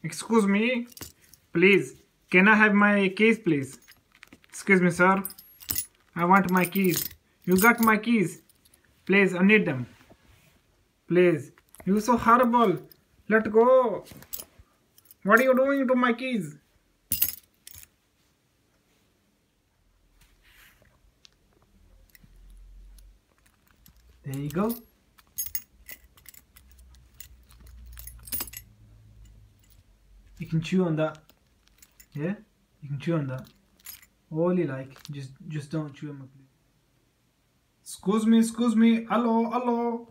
Excuse me, please. Can I have my keys, please? Excuse me, sir. I want my keys. You got my keys. Please, I need them. Please. You're so horrible. Let go. What are you doing to my keys? There you go. You can chew on that. Yeah? You can chew on that. All you like. Just don't chew on my plate. Excuse me. Hello.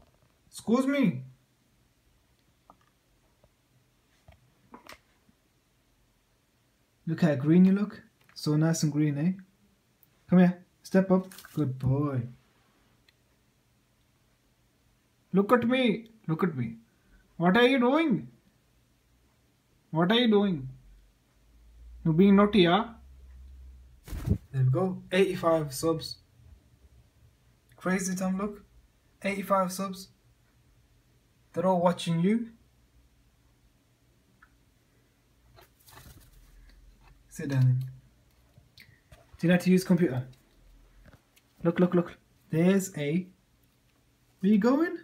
Excuse me. Look how green you look. So nice and green, eh? Come here. Step up. Good boy. Look at me. Look at me. What are you doing? What are you doing? You're being naughty, yeah? There we go. 85 subs. Crazy, Tom, look. 85 subs. They're all watching you. Sit down. Do you know how to use computer? Look. There's a... Where you going?